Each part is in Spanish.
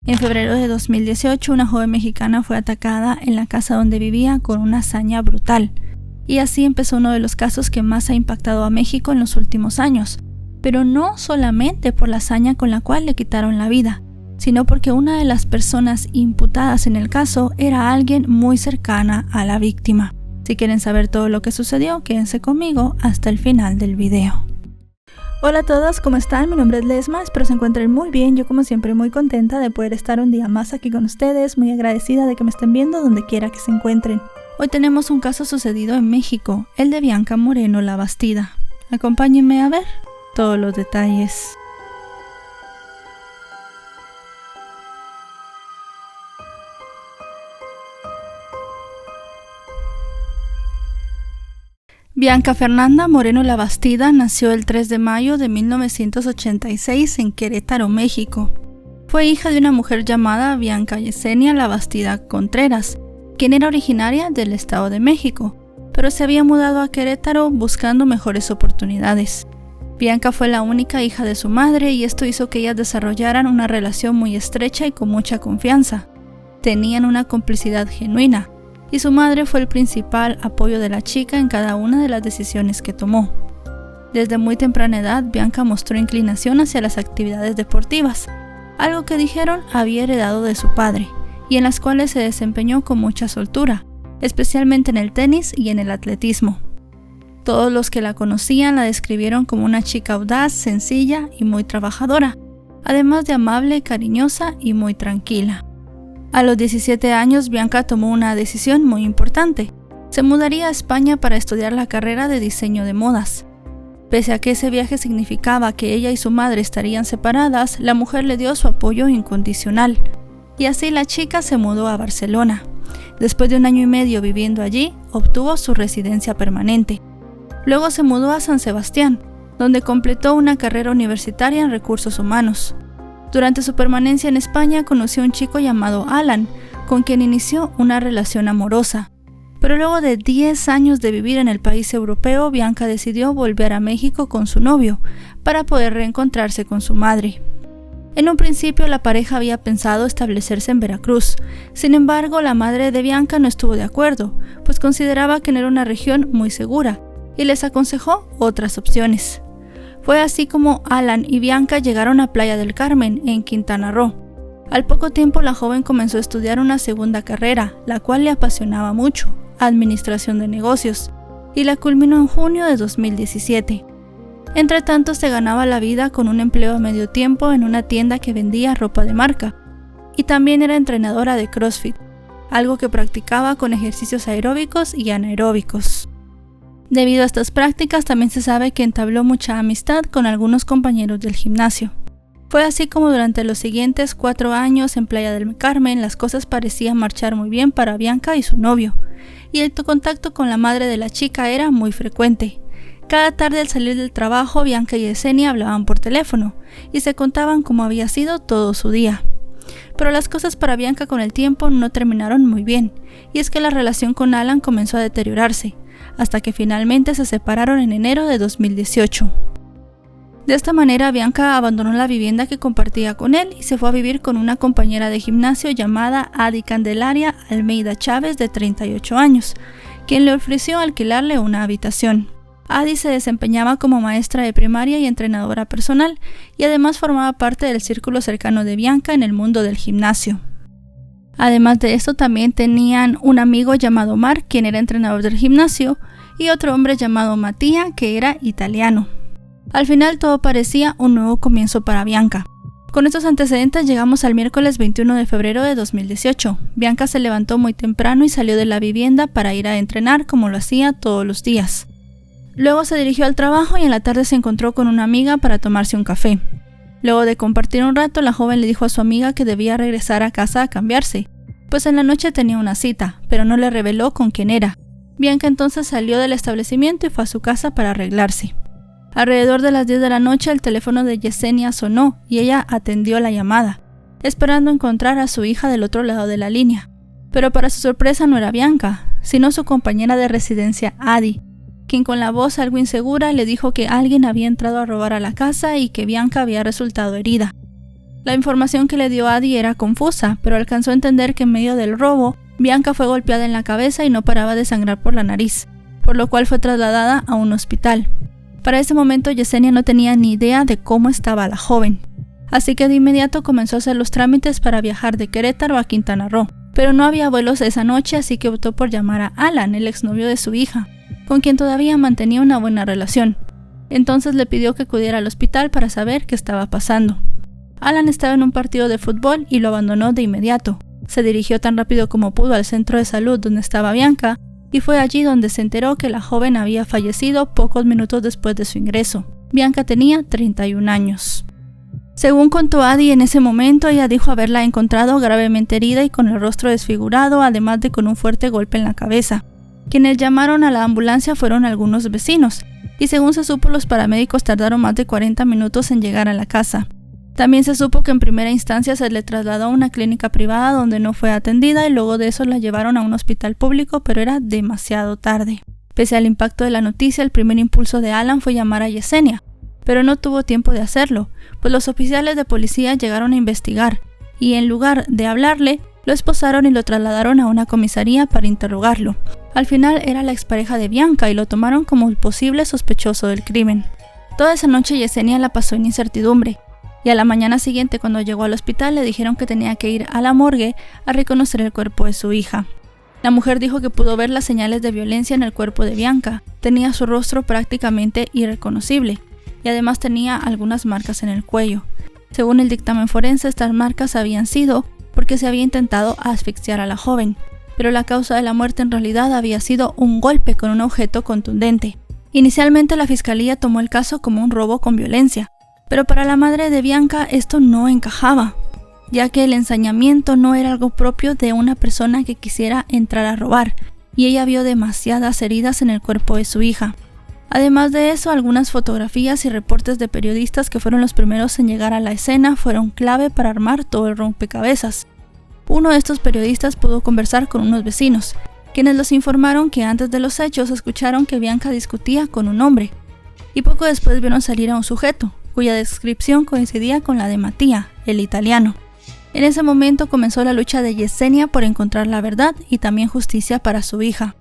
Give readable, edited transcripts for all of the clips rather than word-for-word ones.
En febrero de 2018, una joven mexicana fue atacada en la casa donde vivía con una hazaña brutal. Y así empezó uno de los casos que más ha impactado a México en los últimos años. Pero no solamente por la hazaña con la cual le quitaron la vida, sino porque una de las personas imputadas en el caso era alguien muy cercana a la víctima. Si quieren saber todo lo que sucedió, quédense conmigo hasta el final del video. Hola a todos, ¿cómo están? Mi nombre es Lesma, espero se encuentren muy bien. Yo como siempre muy contenta de poder estar un día más aquí con ustedes, muy agradecida de que me estén viendo donde quiera que se encuentren. Hoy tenemos un caso sucedido en México, el de Bianca Moreno Labastida. Acompáñenme a ver todos los detalles. Bianca Fernanda Moreno Labastida nació el 3 de mayo de 1986 en Querétaro, México. Fue hija de una mujer llamada Bianca Yesenia Labastida Contreras, quien era originaria del Estado de México, pero se había mudado a Querétaro buscando mejores oportunidades. Bianca fue la única hija de su madre y esto hizo que ellas desarrollaran una relación muy estrecha y con mucha confianza. Tenían una complicidad genuina, y su madre fue el principal apoyo de la chica en cada una de las decisiones que tomó. Desde muy temprana edad, Bianca mostró inclinación hacia las actividades deportivas, algo que dijeron había heredado de su padre, y en las cuales se desempeñó con mucha soltura, especialmente en el tenis y en el atletismo. Todos los que la conocían la describieron como una chica audaz, sencilla y muy trabajadora, además de amable, cariñosa y muy tranquila. A los 17 años, Bianca tomó una decisión muy importante. Se mudaría a España para estudiar la carrera de diseño de modas. Pese a que ese viaje significaba que ella y su madre estarían separadas, la mujer le dio su apoyo incondicional. Y así la chica se mudó a Barcelona. Después de 1 año y medio viviendo allí, obtuvo su residencia permanente. Luego se mudó a San Sebastián, donde completó una carrera universitaria en recursos humanos. Durante su permanencia en España conoció a un chico llamado Alan, con quien inició una relación amorosa. Pero luego de 10 años de vivir en el país europeo, Bianca decidió volver a México con su novio, para poder reencontrarse con su madre. En un principio la pareja había pensado establecerse en Veracruz. Sin embargo, la madre de Bianca no estuvo de acuerdo, pues consideraba que no era una región muy segura, y les aconsejó otras opciones. Fue así como Alan y Bianca llegaron a Playa del Carmen, en Quintana Roo. Al poco tiempo la joven comenzó a estudiar una segunda carrera, la cual le apasionaba mucho, Administración de Negocios, y la culminó en junio de 2017. Entre tanto se ganaba la vida con un empleo a medio tiempo en una tienda que vendía ropa de marca, y también era entrenadora de CrossFit, algo que practicaba con ejercicios aeróbicos y anaeróbicos. Debido a estas prácticas también se sabe que entabló mucha amistad con algunos compañeros del gimnasio. Fue así como durante los siguientes 4 años en Playa del Carmen las cosas parecían marchar muy bien para Bianca y su novio, y el contacto con la madre de la chica era muy frecuente. Cada tarde al salir del trabajo, Bianca y Yesenia hablaban por teléfono y se contaban cómo había sido todo su día. Pero las cosas para Bianca con el tiempo no terminaron muy bien, y es que la relación con Alan comenzó a deteriorarse, hasta que finalmente se separaron en enero de 2018. De esta manera, Bianca abandonó la vivienda que compartía con él y se fue a vivir con una compañera de gimnasio llamada Adi Candelaria Almeida Chávez, de 38 años, quien le ofreció alquilarle una habitación. Adi se desempeñaba como maestra de primaria y entrenadora personal, y además formaba parte del círculo cercano de Bianca en el mundo del gimnasio. Además de esto, también tenían un amigo llamado Mark, quien era entrenador del gimnasio, y otro hombre llamado Matías, que era italiano. Al final todo parecía un nuevo comienzo para Bianca. Con estos antecedentes llegamos al miércoles 21 de febrero de 2018. Bianca se levantó muy temprano y salió de la vivienda para ir a entrenar como lo hacía todos los días. Luego se dirigió al trabajo y en la tarde se encontró con una amiga para tomarse un café. Luego de compartir un rato, la joven le dijo a su amiga que debía regresar a casa a cambiarse, pues en la noche tenía una cita, pero no le reveló con quién era. Bianca entonces salió del establecimiento y fue a su casa para arreglarse. Alrededor de las 10 de la noche el teléfono de Yesenia sonó y ella atendió la llamada, esperando encontrar a su hija del otro lado de la línea. Pero para su sorpresa no era Bianca, sino su compañera de residencia Adi, quien con la voz algo insegura le dijo que alguien había entrado a robar a la casa y que Bianca había resultado herida. La información que le dio Adi era confusa, pero alcanzó a entender que en medio del robo, Bianca fue golpeada en la cabeza y no paraba de sangrar por la nariz, por lo cual fue trasladada a un hospital. Para ese momento Yesenia no tenía ni idea de cómo estaba la joven, así que de inmediato comenzó a hacer los trámites para viajar de Querétaro a Quintana Roo. Pero no había vuelos esa noche, así que optó por llamar a Alan, el exnovio de su hija, con quien todavía mantenía una buena relación. Entonces le pidió que acudiera al hospital para saber qué estaba pasando. Alan estaba en un partido de fútbol y lo abandonó de inmediato. Se dirigió tan rápido como pudo al centro de salud donde estaba Bianca y fue allí donde se enteró que la joven había fallecido pocos minutos después de su ingreso. Bianca tenía 31 años. Según contó Adi, en ese momento ella dijo haberla encontrado gravemente herida y con el rostro desfigurado, además de con un fuerte golpe en la cabeza. Quienes llamaron a la ambulancia fueron algunos vecinos, y según se supo, los paramédicos tardaron más de 40 minutos en llegar a la casa. También se supo que en primera instancia se le trasladó a una clínica privada donde no fue atendida y luego de eso la llevaron a un hospital público, pero era demasiado tarde. Pese al impacto de la noticia, el primer impulso de Alan fue llamar a Yesenia, pero no tuvo tiempo de hacerlo, pues los oficiales de policía llegaron a investigar y en lugar de hablarle, lo esposaron y lo trasladaron a una comisaría para interrogarlo. Al final era la expareja de Bianca y lo tomaron como el posible sospechoso del crimen. Toda esa noche Yesenia la pasó en incertidumbre, y a la mañana siguiente, cuando llegó al hospital, le dijeron que tenía que ir a la morgue a reconocer el cuerpo de su hija. La mujer dijo que pudo ver las señales de violencia en el cuerpo de Bianca. Tenía su rostro prácticamente irreconocible y además tenía algunas marcas en el cuello. Según el dictamen forense, estas marcas habían sido porque se había intentado asfixiar a la joven, pero la causa de la muerte en realidad había sido un golpe con un objeto contundente. Inicialmente la fiscalía tomó el caso como un robo con violencia, pero para la madre de Bianca esto no encajaba, ya que el ensañamiento no era algo propio de una persona que quisiera entrar a robar, y ella vio demasiadas heridas en el cuerpo de su hija. Además de eso, algunas fotografías y reportes de periodistas que fueron los primeros en llegar a la escena fueron clave para armar todo el rompecabezas. Uno de estos periodistas pudo conversar con unos vecinos, quienes los informaron que antes de los hechos escucharon que Bianca discutía con un hombre, y poco después vieron salir a un sujeto, cuya descripción coincidía con la de Mattia, el italiano. En ese momento comenzó la lucha de Yesenia por encontrar la verdad y también justicia para su hija.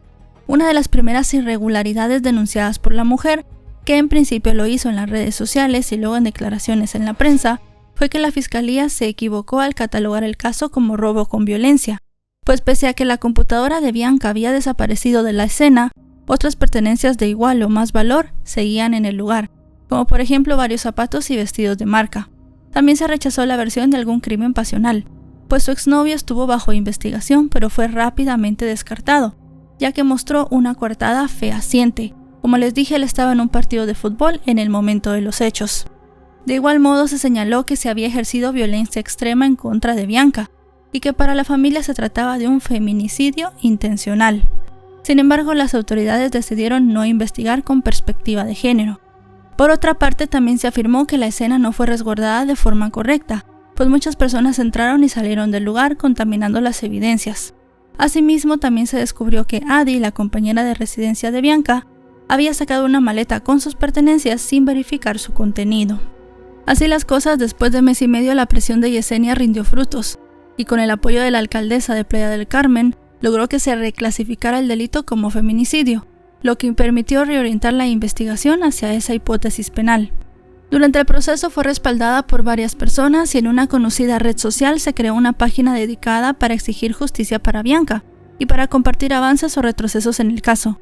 Una de las primeras irregularidades denunciadas por la mujer, que en principio lo hizo en las redes sociales y luego en declaraciones en la prensa, fue que la fiscalía se equivocó al catalogar el caso como robo con violencia, pues pese a que la computadora de Bianca había desaparecido de la escena, otras pertenencias de igual o más valor seguían en el lugar, como por ejemplo varios zapatos y vestidos de marca. También se rechazó la versión de algún crimen pasional, pues su exnovio estuvo bajo investigación pero fue rápidamente descartado, ya que mostró una coartada fehaciente. Como les dije, él estaba en un partido de fútbol en el momento de los hechos. De igual modo se señaló que se había ejercido violencia extrema en contra de Bianca, y que para la familia se trataba de un feminicidio intencional. Sin embargo, las autoridades decidieron no investigar con perspectiva de género. Por otra parte, también se afirmó que la escena no fue resguardada de forma correcta, pues muchas personas entraron y salieron del lugar contaminando las evidencias. Asimismo, también se descubrió que Adi, la compañera de residencia de Bianca, había sacado una maleta con sus pertenencias sin verificar su contenido. Así las cosas, después de mes y medio la presión de Yesenia rindió frutos, y con el apoyo de la alcaldesa de Playa del Carmen, logró que se reclasificara el delito como feminicidio, lo que permitió reorientar la investigación hacia esa hipótesis penal. Durante el proceso fue respaldada por varias personas y en una conocida red social se creó una página dedicada para exigir justicia para Bianca y para compartir avances o retrocesos en el caso.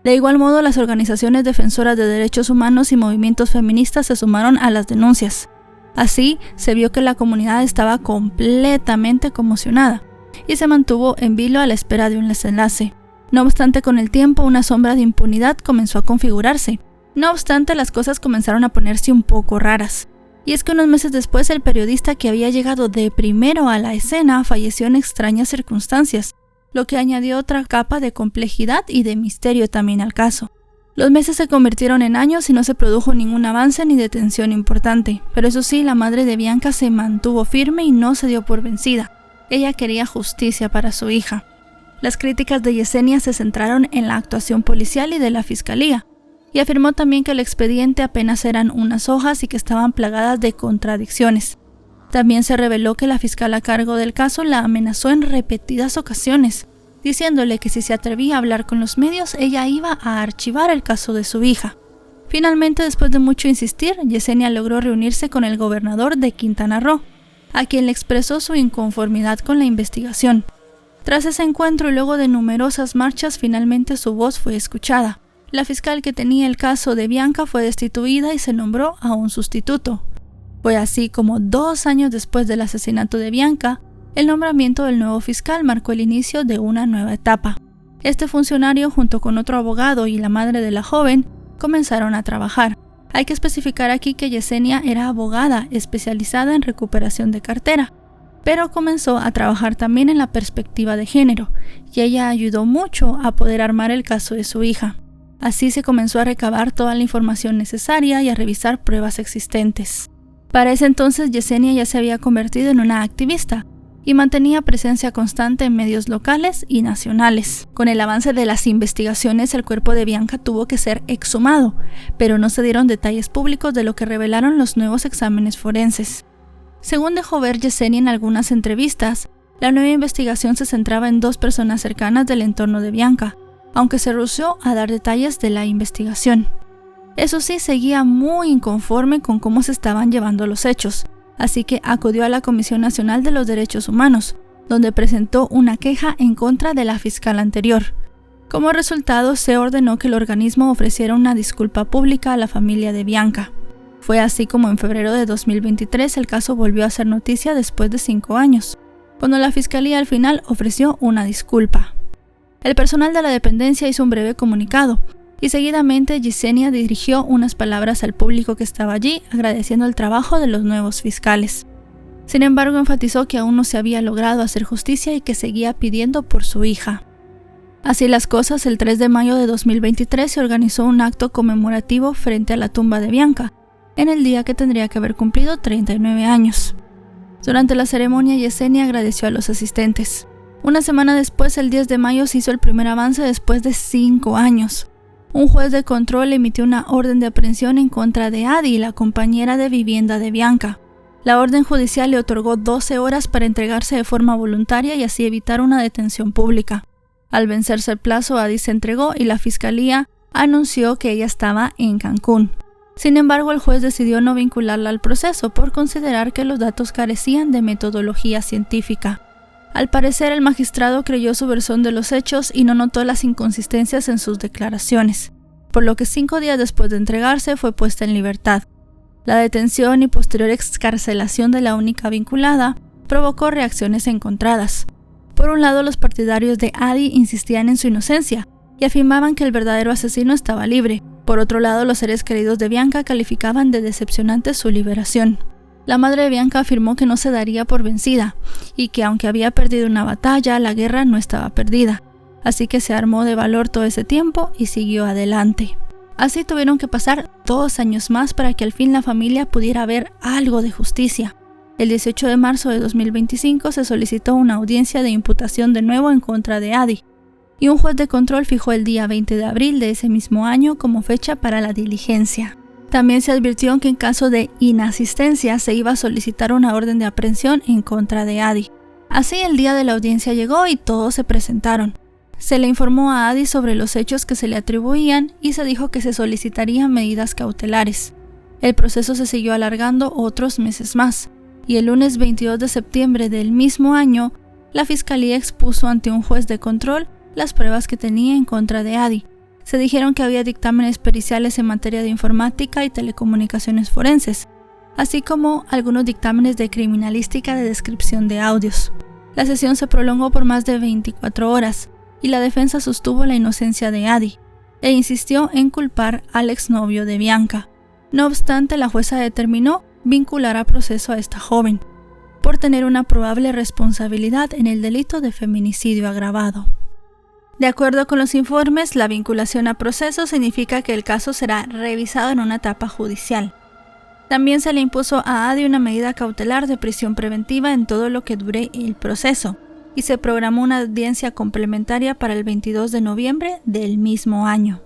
De igual modo, las organizaciones defensoras de derechos humanos y movimientos feministas se sumaron a las denuncias. Así, se vio que la comunidad estaba completamente conmocionada y se mantuvo en vilo a la espera de un desenlace. No obstante, con el tiempo, una sombra de impunidad comenzó a configurarse. No obstante, las cosas comenzaron a ponerse un poco raras. Y es que unos meses después, el periodista que había llegado de primero a la escena falleció en extrañas circunstancias, lo que añadió otra capa de complejidad y de misterio también al caso. Los meses se convirtieron en años y no se produjo ningún avance ni detención importante, pero eso sí, la madre de Bianca se mantuvo firme y no se dio por vencida. Ella quería justicia para su hija. Las críticas de Yesenia se centraron en la actuación policial y de la fiscalía, y afirmó también que el expediente apenas eran unas hojas y que estaban plagadas de contradicciones. También se reveló que la fiscal a cargo del caso la amenazó en repetidas ocasiones, diciéndole que si se atrevía a hablar con los medios, ella iba a archivar el caso de su hija. Finalmente, después de mucho insistir, Yesenia logró reunirse con el gobernador de Quintana Roo, a quien le expresó su inconformidad con la investigación. Tras ese encuentro y luego de numerosas marchas, finalmente su voz fue escuchada. La fiscal que tenía el caso de Bianca fue destituida y se nombró a un sustituto. Fue así como 2 años después del asesinato de Bianca, el nombramiento del nuevo fiscal marcó el inicio de una nueva etapa. Este funcionario, junto con otro abogado y la madre de la joven, comenzaron a trabajar. Hay que especificar aquí que Yesenia era abogada especializada en recuperación de cartera, pero comenzó a trabajar también en la perspectiva de género, y ella ayudó mucho a poder armar el caso de su hija. Así se comenzó a recabar toda la información necesaria y a revisar pruebas existentes. Para ese entonces, Yesenia ya se había convertido en una activista y mantenía presencia constante en medios locales y nacionales. Con el avance de las investigaciones, el cuerpo de Bianca tuvo que ser exhumado, pero no se dieron detalles públicos de lo que revelaron los nuevos exámenes forenses. Según dejó ver Yesenia en algunas entrevistas, la nueva investigación se centraba en 2 personas cercanas del entorno de Bianca, aunque se rehusó a dar detalles de la investigación. Eso sí, seguía muy inconforme con cómo se estaban llevando los hechos, así que acudió a la Comisión Nacional de los Derechos Humanos, donde presentó una queja en contra de la fiscal anterior. Como resultado, se ordenó que el organismo ofreciera una disculpa pública a la familia de Bianca. Fue así como en febrero de 2023 el caso volvió a ser noticia después de 5 años, cuando la fiscalía al final ofreció una disculpa. El personal de la dependencia hizo un breve comunicado, y seguidamente Yesenia dirigió unas palabras al público que estaba allí, agradeciendo el trabajo de los nuevos fiscales. Sin embargo, enfatizó que aún no se había logrado hacer justicia y que seguía pidiendo por su hija. Así las cosas, el 3 de mayo de 2023 se organizó un acto conmemorativo frente a la tumba de Bianca, en el día que tendría que haber cumplido 39 años. Durante la ceremonia, Yesenia agradeció a los asistentes. Una semana después, el 10 de mayo, se hizo el primer avance después de 5 años. Un juez de control emitió una orden de aprehensión en contra de Adi, la compañera de vivienda de Bianca. La orden judicial le otorgó 12 horas para entregarse de forma voluntaria y así evitar una detención pública. Al vencerse el plazo, Adi se entregó y la fiscalía anunció que ella estaba en Cancún. Sin embargo, el juez decidió no vincularla al proceso por considerar que los datos carecían de metodología científica. Al parecer, el magistrado creyó su versión de los hechos y no notó las inconsistencias en sus declaraciones, por lo que 5 días después de entregarse fue puesta en libertad. La detención y posterior excarcelación de la única vinculada provocó reacciones encontradas. Por un lado, los partidarios de Adi insistían en su inocencia y afirmaban que el verdadero asesino estaba libre. Por otro lado, los seres queridos de Bianca calificaban de decepcionante su liberación. La madre de Bianca afirmó que no se daría por vencida y que aunque había perdido una batalla, la guerra no estaba perdida. Así que se armó de valor todo ese tiempo y siguió adelante. Así tuvieron que pasar 2 años más para que al fin la familia pudiera ver algo de justicia. El 18 de marzo de 2025 se solicitó una audiencia de imputación de nuevo en contra de Adi, y un juez de control fijó el día 20 de abril de ese mismo año como fecha para la diligencia. También se advirtió que en caso de inasistencia se iba a solicitar una orden de aprehensión en contra de Adi. Así el día de la audiencia llegó y todos se presentaron. Se le informó a Adi sobre los hechos que se le atribuían y se dijo que se solicitarían medidas cautelares. El proceso se siguió alargando otros meses más, y el lunes 22 de septiembre del mismo año, la fiscalía expuso ante un juez de control las pruebas que tenía en contra de Adi. Se dijeron que había dictámenes periciales en materia de informática y telecomunicaciones forenses, así como algunos dictámenes de criminalística de descripción de audios. La sesión se prolongó por más de 24 horas y la defensa sostuvo la inocencia de Adi e insistió en culpar al exnovio de Bianca. No obstante, la jueza determinó vincular a proceso a esta joven por tener una probable responsabilidad en el delito de feminicidio agravado. De acuerdo con los informes, la vinculación a proceso significa que el caso será revisado en una etapa judicial. También se le impuso a Adi una medida cautelar de prisión preventiva en todo lo que dure el proceso, y se programó una audiencia complementaria para el 22 de noviembre del mismo año.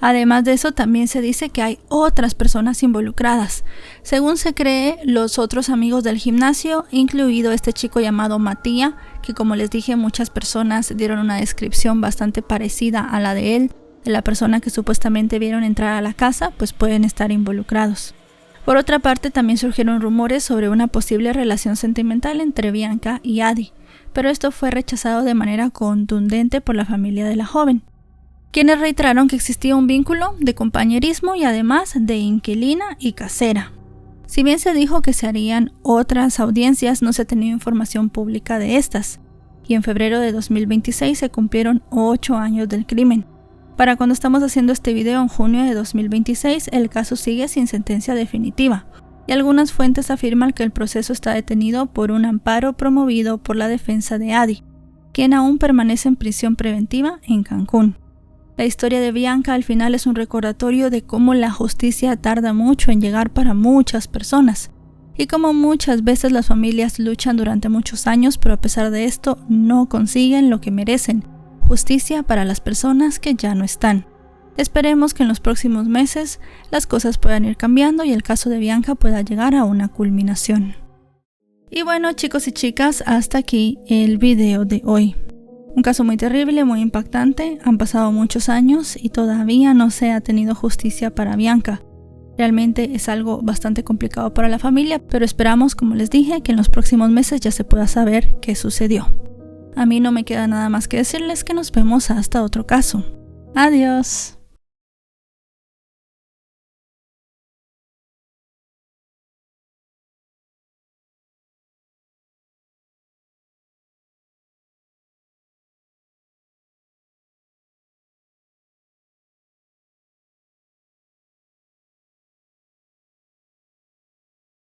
Además de eso, también se dice que hay otras personas involucradas. Según se cree, los otros amigos del gimnasio, incluido este chico llamado Matías, que como les dije, muchas personas dieron una descripción bastante parecida a la de él, de la persona que supuestamente vieron entrar a la casa, pues pueden estar involucrados. Por otra parte, también surgieron rumores sobre una posible relación sentimental entre Bianca y Adi, pero esto fue rechazado de manera contundente por la familia de la joven, quienes reiteraron que existía un vínculo de compañerismo y además de inquilina y casera. Si bien se dijo que se harían otras audiencias, no se ha tenido información pública de estas, y en febrero de 2026 se cumplieron 8 años del crimen. Para cuando estamos haciendo este video en junio de 2026, el caso sigue sin sentencia definitiva, y algunas fuentes afirman que el proceso está detenido por un amparo promovido por la defensa de Adi, quien aún permanece en prisión preventiva en Cancún. La historia de Bianca al final es un recordatorio de cómo la justicia tarda mucho en llegar para muchas personas, y cómo muchas veces las familias luchan durante muchos años, pero a pesar de esto no consiguen lo que merecen: justicia para las personas que ya no están. Esperemos que en los próximos meses las cosas puedan ir cambiando y el caso de Bianca pueda llegar a una culminación. Y bueno, chicos y chicas, hasta aquí el video de hoy. Un caso muy terrible, muy impactante. Han pasado muchos años y todavía no se ha tenido justicia para Bianca. Realmente es algo bastante complicado para la familia, pero esperamos, como les dije, que en los próximos meses ya se pueda saber qué sucedió. A mí no me queda nada más que decirles que nos vemos hasta otro caso. Adiós.